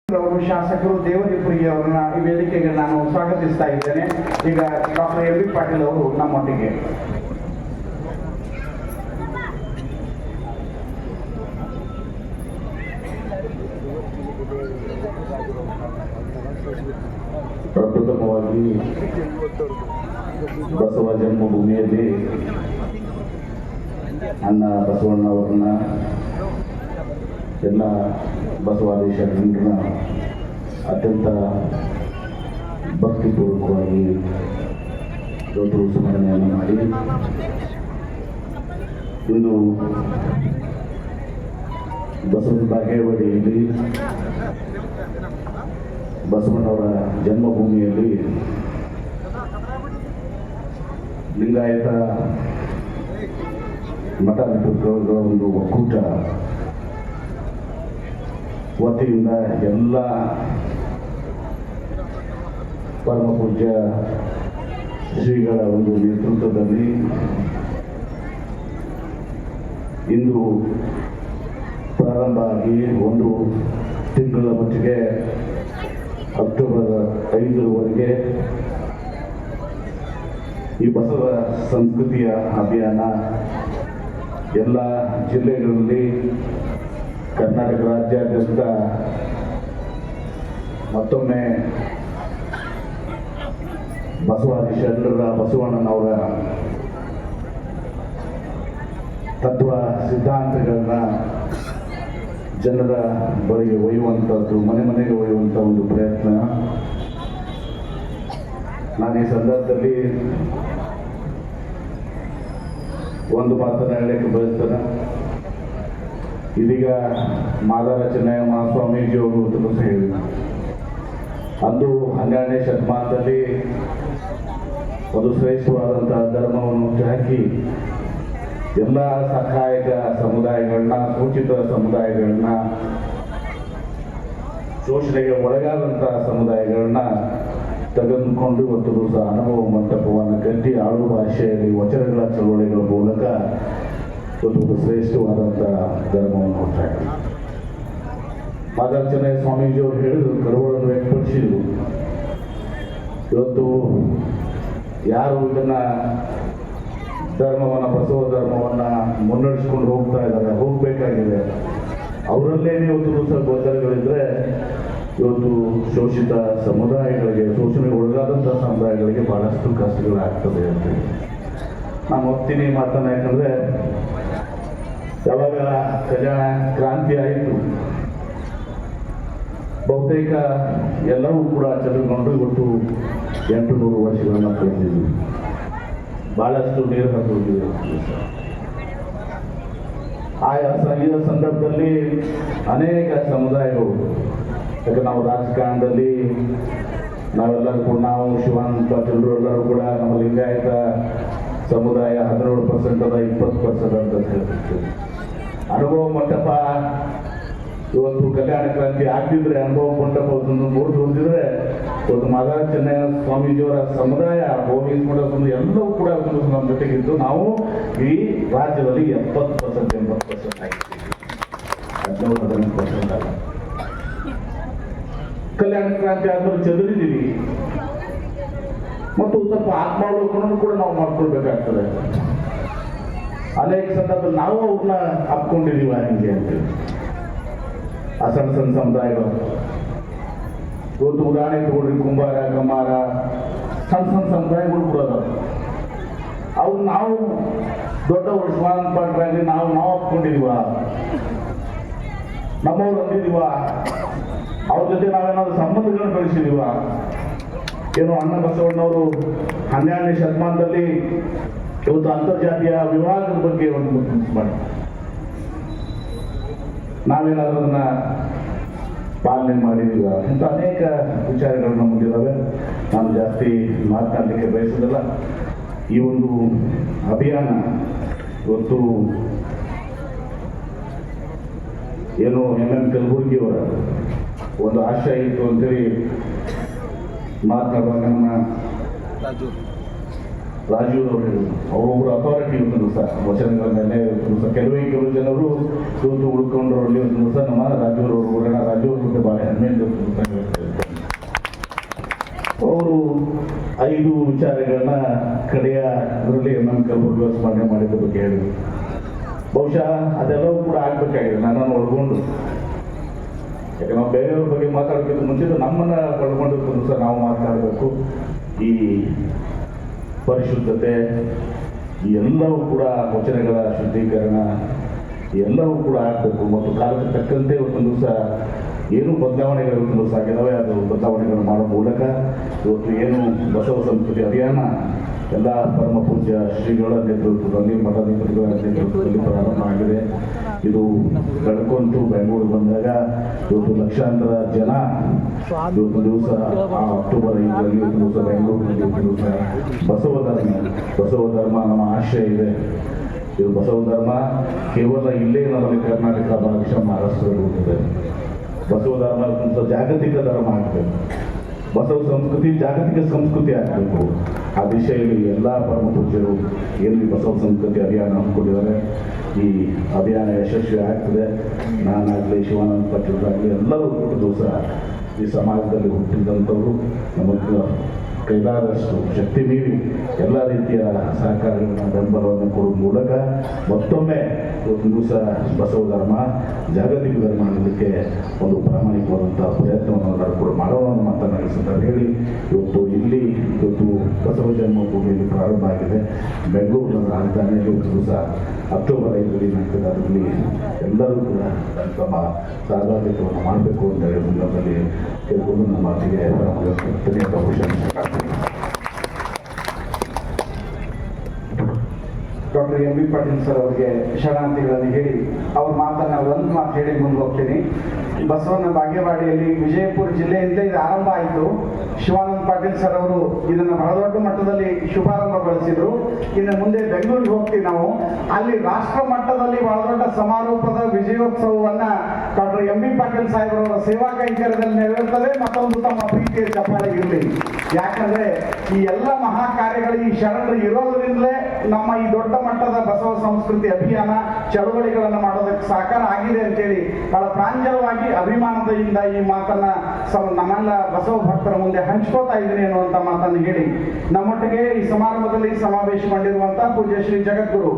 ಅವರು ಶಾಸಕರು ದೇವರಿಪುರಿಗೆ ಅವರನ್ನ ಈ ವೇದಿಕೆಗೆ ನಾನು ಸ್ವಾಗತಿಸ್ತಾ ಇದ್ದೇನೆ. ಈಗ ಡಾಕ್ಟರ್ ಎಲ್ ವಿ ಪಾಟೀಲ್ ಅವರು ನಮ್ಮೊಟ್ಟಿಗೆ. ಪ್ರಪ್ರಥಮವಾಗಿ ಬಸವ ಜನ್ಮಭೂಮಿಯಲ್ಲಿ ಅಣ್ಣ ಬಸವಣ್ಣವರನ್ನ ಎಲ್ಲ ಬಸವಾದಿ ಶರಣರನ್ನ ಅತ್ಯಂತ ಭಕ್ತಿಪೂರ್ವಕವಾಗಿ ಇವತ್ತು ಸ್ಮರಣೆಯನ್ನು ಮಾಡಿ ಇಂದು ಬಸವನ ಬಾಗೇವಾಡಿಯಲ್ಲಿ ಬಸವಣ್ಣವರ ಜನ್ಮಭೂಮಿಯಲ್ಲಿ ಲಿಂಗಾಯತ ಮಠ ನೆಟ್ವರ್ಕ್ಗಳ ಒಂದು ಒಕ್ಕೂಟ ವತಿಯಿಂದ ಎಲ್ಲ ಪರಮ ಪೂಜ್ಯ ಶ್ರೀಗಳ ಒಂದು ನೇತೃತ್ವದಲ್ಲಿ ಇಂದು ಪ್ರಾರಂಭ ಆಗಿ ಒಂದು ತಿಂಗಳ ಮಟ್ಟಿಗೆ ಅಕ್ಟೋಬರ್ 5ರವರೆಗೆ ಈ ಬಸವ ಸಂಸ್ಕೃತಿಯ ಅಭಿಯಾನ ಎಲ್ಲ ಜಿಲ್ಲೆಗಳಲ್ಲಿ ಕರ್ನಾಟಕ ರಾಜ್ಯಾದ್ಯಂತ ಮತ್ತೊಮ್ಮೆ ಬಸವಾದಿ ಶರಣರ ಬಸವಣ್ಣನವರ ತತ್ವ ಸಿದ್ಧಾಂತಗಳನ್ನ ಜನರ ಬಳಿಗೆ ಒಯ್ಯುವಂಥದ್ದು, ಮನೆ ಮನೆಗೆ ಒಯ್ಯುವಂಥ ಒಂದು ಪ್ರಯತ್ನ. ನಾನು ಈ ಸಂದರ್ಭದಲ್ಲಿ ಒಂದು ಮಾತನ್ನು ಹೇಳಲಿಕ್ಕೆ ಬಯಸ್ತೇನೆ. ಇದೀಗ ಮಾದಾರ ಚೆನ್ನಯ್ಯ ಮಹಾಸ್ವಾಮೀಜಿ ಅವರು ದಿವಸ ಹೇಳಿದರು, ಅಂದು 12ನೇ ಶತಮಾನದಲ್ಲಿ ಒಂದು ಶ್ರೇಷ್ಠವಾದಂತಹ ಧರ್ಮವನ್ನು ಹಾಕಿ ಎಲ್ಲ ಸಹಾಯಕ ಸಮುದಾಯಗಳನ್ನ, ಸೂಚಿತ ಸಮುದಾಯಗಳನ್ನ, ಶೋಷಣೆಗೆ ಒಳಗಾದಂತಹ ಸಮುದಾಯಗಳನ್ನ ತೆಗೆದುಕೊಂಡು ಇವತ್ತು ಸಹ ಅನುಭವ ಮಂಟಪವನ್ನು ಕಟ್ಟಿ ಆಳು ಭಾಷೆಯಲ್ಲಿ ವಚನಗಳ ಚಳವಳಿಗಳ ಮೂಲಕ ಒಂದು ಶ್ರೇಷ್ಠವಾದಂಥ ಧರ್ಮವನ್ನು ಹೊರಟಾಗ ಮಾದಾರ ಚೆನ್ನಯ್ಯ ಸ್ವಾಮೀಜಿಯವರು ಹೇಳಿದ್ರು, ಕರುಗಳನ್ನು ವ್ಯಕ್ತಪಡಿಸಿದ್ರು. ಇವತ್ತು ಯಾರು ಇದನ್ನ ಧರ್ಮವನ್ನು, ಬಸವ ಧರ್ಮವನ್ನು ಮುನ್ನಡೆಸ್ಕೊಂಡು ಹೋಗ್ತಾ ಇದ್ದಾರೆ, ಹೋಗಬೇಕಾಗಿದೆ, ಅವರಲ್ಲೇನೇ ಇವತ್ತು ಸಹ ಗೊಂದಲಗಳಿದ್ರೆ ಇವತ್ತು ಶೋಷಿತ ಸಮುದಾಯಗಳಿಗೆ, ಶೋಷಣೆಗೆ ಒಳಗಾದಂಥ ಸಮುದಾಯಗಳಿಗೆ ಬಹಳಷ್ಟು ಕಷ್ಟಗಳಾಗ್ತದೆ ಅಂತೇಳಿ ನಾನು ಒಪ್ತೀನಿ ಮಾತನ್ನ. ಯಾಕಂದರೆ ಯಾವಾಗ ಕಲ್ಯಾಣ ಕ್ರಾಂತಿ ಆಯಿತು, ಬಹುತೇಕ ಎಲ್ಲವೂ ಕೂಡ ಚದುರಿಕೊಂಡು ಇವತ್ತು 800 ವರ್ಷಗಳನ್ನು ಕಳೆದಿದ್ವಿ. ಬಹಳಷ್ಟು ನೀರು ಹರಿದೋಗಿದೆ. ಆಯಾ ಈ ಸಂದರ್ಭದಲ್ಲಿ ಅನೇಕ ಸಮುದಾಯಗಳು, ಯಾಕೆ ನಾವು ರಾಜಕಾರಣದಲ್ಲಿ ನಾವೆಲ್ಲರೂ ಕೂಡ, ನಾವು ಶಿವಾನಂದ ಪಾಟೀಲರು ಎಲ್ಲರೂ ಕೂಡ ನಮ್ಮ ಲಿಂಗಾಯತ ಸಮುದಾಯ 17% ಅದ, 20% ಅಂತ ಹೇಳ್ತಿರ್ತೀವಿ. ಅನುಭವ ಮಂಟಪ ಇವತ್ತು ಕಲ್ಯಾಣ ಕ್ರಾಂತಿ ಆಗ್ತಿದ್ರೆ, ಅನುಭವ ಮಂಟಪ ಮೂರ್ತಿ ಹೊಂದಿದ್ರೆ ಇವತ್ತು ಮಾದಾರ ಚೆನ್ನಯ್ಯ ಸ್ವಾಮೀಜಿಯವರ ಸಮುದಾಯ, ಬೋಗೀಸ್ ಮಠ ಎಲ್ಲವೂ ಕೂಡ ನಮ್ಮ ಜೊತೆಗಿದ್ದು ನಾವು ಈ ರಾಜ್ಯದಲ್ಲಿ 70% 80% ಆಗಿದ್ದೀವಿ. 17-18% ಅಲ್ಲ. ಕಲ್ಯಾಣ ಕ್ರಾಂತಿ ಆದ್ಮೇಲೆ ಚದುರಿದ್ದೀವಿ ಮತ್ತು ಸ್ವಲ್ಪ ಆತ್ಮಾವಲೋಕನ ಕೂಡ ನಾವು ಮಾಡ್ಕೊಳ್ಬೇಕಾಗ್ತದೆ. ಅನೇಕ ಸಂದರ್ಭದಲ್ಲಿ ನಾವು ಅವ್ರನ್ನ ಹಾಕೊಂಡಿದೀವ ಹೆಂಗೆ ಅಂತೇಳಿ. ಆ ಸಣ್ಣ ಸಣ್ಣ ಸಮುದಾಯಗಳು ಇವತ್ತು ಉದಾಹರಣೆ ತಗೊಳ್ರಿ, ಕುಂಬಾರ, ಕಮ್ಮಾರ, ಸಣ್ಣ ಸಣ್ಣ ಸಮುದಾಯಗಳು ಕೂಡ ಅದಾವೆ. ಅವ್ರು ನಾವು ದೊಡ್ಡವರು ಶಿವಾನಂದ ಪಾಟ್ರಾಗಿ ನಾವು ಹಾಕೊಂಡಿದೀವ, ನಮ್ಮವ್ರು ಅಂದಿದೀವ, ಅವ್ರ ಜೊತೆ ನಾವೇನಾದ್ರು ಸಂಬಂಧಗಳನ್ನು ಬೆಳೆಸಿದೀವ. ಏನು ಅಣ್ಣ ಬಸವಣ್ಣವರು 12ನೇ ಶತಮಾನದಲ್ಲಿ ಇವತ್ತು ಅಂತರ್ಜಾತೀಯ ವಿವಾಹದ ಬಗ್ಗೆ ಒಂದು ಮುಖ್ಯ ಮಾಡಿ ನಾವೇನಾದ್ರೂ ಅದನ್ನ ಪಾಲನೆ ಮಾಡಿದೀವ. ಇಂಥ ಅನೇಕ ವಿಚಾರಗಳು ನಮ್ಮ ಮುಂದಿದ್ದಾವೆ. ನಾನು ಜಾಸ್ತಿ ಮಾತನಾಡಲಿಕ್ಕೆ ಬಯಸೋದಿಲ್ಲ. ಈ ಒಂದು ಅಭಿಯಾನ ಇವತ್ತು ಏನು MM ಕಲಬುರ್ಗಿಯವರ ಒಂದು ಆಶಯ ಇತ್ತು ಅಂತೇಳಿ ಮಾತನಾಡುವಾಗ ನಮ್ಮ ರಾಜೀವ್ ಅವರು ಹೇಳಿದ್ರು, ಅವರೊಬ್ಬರು ಅಥಾರಿಟಿ ಇವತ್ತು ದಿವಸ ವಚನಗಳ ಮೇಲೆ ಇವತ್ತು ದಿವಸ ಕೆಲವು ಜನರು ಇವತ್ತು ಉಳ್ಕೊಂಡ್ರಲ್ಲಿ ಇವತ್ತು ದಿವಸ ನಮ್ಮ ರಾಜೀವ್ ಅವರು ಊರಣ ರಾಜೀವ್ ಅವ್ರ ಬಗ್ಗೆ ಭಾಳ ಹೆಮ್ಮೆಯಿಂದ ಅವರು 5 ವಿಚಾರಗಳನ್ನ ಕಡೆಯ ಅದರಲ್ಲಿ ನಮ್ಮ ಕಲಬುರ್ಗಿ ಸ್ಮರಣೆ ಮಾಡಿದ ಬಗ್ಗೆ ಹೇಳಿದರು. ಬಹುಶಃ ಅದೆಲ್ಲವೂ ಕೂಡ ಆಗ್ಬೇಕಾಗಿದೆ ನನ್ನನ್ನು ಒಳಗೊಂಡು. ಯಾಕೆ ನಾವು ಬೇರೆಯವ್ರ ಬಗ್ಗೆ ಮಾತಾಡೋದಕ್ಕಿಂತ ಮುಂಚೆ ನಮ್ಮನ್ನ ಒಳಗೊಂಡು ಸಹ ನಾವು ಮಾತನಾಡಬೇಕು. ಈ ಪರಿಶುದ್ಧತೆ ಈ ಎಲ್ಲವೂ ಕೂಡ ವಚನಗಳ ಶುದ್ಧೀಕರಣ ಎಲ್ಲವೂ ಕೂಡ ಆಗಬೇಕು ಮತ್ತು ಕಾಲಕ್ಕೆ ತಕ್ಕಂತೆ ಇವತ್ತೊಂದು ದಿವಸ ಏನು ಬದಲಾವಣೆಗಳು ಇವತ್ತು ದಿವಸ ಆಗಿದ್ದಾವೆ ಅದು ಬದಲಾವಣೆಗಳು ಮಾಡೋ ಮೂಲಕ ಇವತ್ತು ಏನು ಬಸವ ಸಂಸ್ಕೃತಿ ಅಭಿಯಾನ ಎಲ್ಲ ಪರಮ ಪೂಜ್ಯ ಶ್ರೀಗಳ ನೇತೃತ್ವದಲ್ಲಿ ಮಠಾಧಿಪತಿಗಳ ನೇತೃತ್ವದಲ್ಲಿ ಪ್ರಾರಂಭ ಆಗಿದೆ. ಇದು ಬೆಳ್ಕೊಂತು ಬೆಂಗಳೂರು ಬಂದಾಗ ಇವತ್ತು ಲಕ್ಷಾಂತರ ಜನ ಇವತ್ತು ದಿವಸ ಅಕ್ಟೋಬರ್ 5ರಲ್ಲಿ ಇವತ್ತು ದಿವಸ ಬೆಂಗಳೂರಿನಲ್ಲಿ ಇವತ್ತು ದಿವಸ ಬಸವ ಧರ್ಮ ನಮ್ಮ ಆಶಯ ಇದೆ. ಇದು ಬಸವ ಧರ್ಮ ಕೇವಲ ಇಲ್ಲೇ ನಮ್ಮಲ್ಲಿ ಕರ್ನಾಟಕ ಭಾಗಶಃ ಮಹಾರಾಷ್ಟ್ರದಲ್ಲಿ ಹೋಗಿದೆ. ಬಸವ ಧರ್ಮ ಜಾಗತಿಕ ಧರ್ಮ ಆಗಬೇಕು. ಬಸವ ಸಂಸ್ಕೃತಿ ಜಾಗತಿಕ ಸಂಸ್ಕೃತಿ ಆಗಬೇಕು. ಆ ದಿಶೆಯಲ್ಲಿ ಎಲ್ಲ ಪರಮ ಪೂಜ್ಯರು ಎಲ್ಲಿ ಬಸವ ಸಂಸ್ಕೃತಿ ಅಭಿಯಾನ ಹಮ್ಮಿಕೊಂಡಿದ್ದಾರೆ. ಈ ಅಭಿಯಾನ ಯಶಸ್ವಿ ಆಗ್ತದೆ. ನಾನಾಗಲಿ ಶಿವಾನಂದ ಪಾಟೀಲ್ರಾಗಲಿ ಎಲ್ಲರೂ ದಿವಸ ಈ ಸಮಾಜದಲ್ಲಿ ಹುಟ್ಟಿದಂಥವರು ನಮಗೆ ಕೈಲಾದಷ್ಟು ಶಕ್ತಿ ಮೀರಿ ಎಲ್ಲ ರೀತಿಯ ಸಹಕಾರಗಳನ್ನ ಬೆಂಬಲವನ್ನು ಕೊಡುವ ಮೂಲಕ ಮತ್ತೊಮ್ಮೆ ಒಂದು ದಿವಸ ಬಸವ ಧರ್ಮ ಜಾಗತಿಕ ಧರ್ಮ ಅನ್ನೋದಕ್ಕೆ ಒಂದು ಪ್ರಾಮಾಣಿಕವಾದಂಥ ಪ್ರಯತ್ನವನ್ನು ಎಲ್ಲರೂ ಕೂಡ ಮಾಡೋಣ ಅನ್ನೋ ಮಾತನ್ನು ಸಂದರ್ಭ ಹೇಳಿ ಇವತ್ತು ಬಸವ ಜನ್ಮಭೂಮಿಯಲ್ಲಿ ಪ್ರಾರಂಭ ಆಗಿದೆ. ಬೆಂಗಳೂರಿನ ರಾಜಧಾನಿಯಲ್ಲಿ ಒಂದು ದಿವಸ ಅಕ್ಟೋಬರ್ 5ರಲ್ಲಿ ನಡೆಸಿದ ಅದರಲ್ಲಿ ಎಲ್ಲರೂ ಕೂಡ ತಮ್ಮ ಸಹಭಾಗಿತ್ವವನ್ನು ಮಾಡಬೇಕು ಅಂತ ಹೇಳಿ ಸಂದರ್ಭದಲ್ಲಿ ಕೇಳಿಕೊಂಡು ನಮ್ಮ ಮಾತಿಗೆ doctor M B Patil sir ಅವರಿಗೆ ಶರಣಾರ್ಥಿಗಳನ್ನು ಹೇಳಿ ಅವ್ರ ಮಾತನ್ನ ಒಂದು ಮಾತು ಹೇಳಿ ಮುಂದೆ ಹೋಗ್ತೀನಿ. ಬಸವನ ಬಾಗೇವಾಡಿಯಲ್ಲಿ ವಿಜಯಪುರ ಜಿಲ್ಲೆಯಿಂದ ಇದು ಆರಂಭ ಆಯಿತು. ಶಿವಾನಂದ ಪಾಟೀಲ್ ಸರ್ ಅವರು ಇದನ್ನು ಬಹಳ ದೊಡ್ಡ ಮಟ್ಟದಲ್ಲಿ ಶುಭಾರಂಭಗೊಳಿಸಿದ್ರು. ಇನ್ನು ಮುಂದೆ ಬೆಂಗಳೂರಿಗೆ ಹೋಗ್ತೀವಿ ನಾವು. ಅಲ್ಲಿ ರಾಷ್ಟ್ರ ಮಟ್ಟದಲ್ಲಿ ಬಹಳ ದೊಡ್ಡ ಸಮಾರೋಪದ ವಿಜಯೋತ್ಸವವನ್ನ ಡಾಕ್ಟರ್ ಎಂ ಬಿ ಪಾಟೀಲ್ ಸಾಹೇಬರವರ ಸೇವಾ ಕೈಂಕರ್ಯದಲ್ಲಿ ನೆರವೇರ್ತದೆ. ಮತ್ತೊಂದು ತಮ್ಮ ಪ್ರೀತಿಯ ಚಪ್ಪಾಳೆ ಇರಲಿ. ಯಾಕಂದ್ರೆ ಈ ಎಲ್ಲ ಮಹಾ ಕಾರ್ಯಗಳು ಈ ಶರಣರು ಇರೋದ್ರಿಂದಲೇ ನಮ್ಮ ಈ ದೊಡ್ಡ ಮಟ್ಟದ ಬಸವ ಸಂಸ್ಕೃತಿ ಅಭಿಯಾನ ಚಳವಳಿಗಳನ್ನು ಮಾಡೋದಕ್ಕೆ ಸಾಕಾರ ಆಗಿದೆ ಅಂತೇಳಿ ಬಹಳ ಪ್ರಾಂಜಲವಾಗಿ ಅಭಿಮಾನದಿಂದ ಈ ಮಾತನ್ನ ನಮ್ಮೆಲ್ಲ ಬಸವ ಭಕ್ತರ ಮುಂದೆ ಹಂಚ್ಕೋತಾ ಇದ್ದೀನಿ ಅನ್ನುವಂಥ ಮಾತನ್ನು ಹೇಳಿ ನಮ್ಮೊಟ್ಟಿಗೆ ಈ ಸಮಾರಂಭದಲ್ಲಿ ಸಮಾವೇಶಗೊಂಡಿರುವಂತಹ ಪೂಜ್ಯ ಶ್ರೀ ಜಗದ್ಗುರು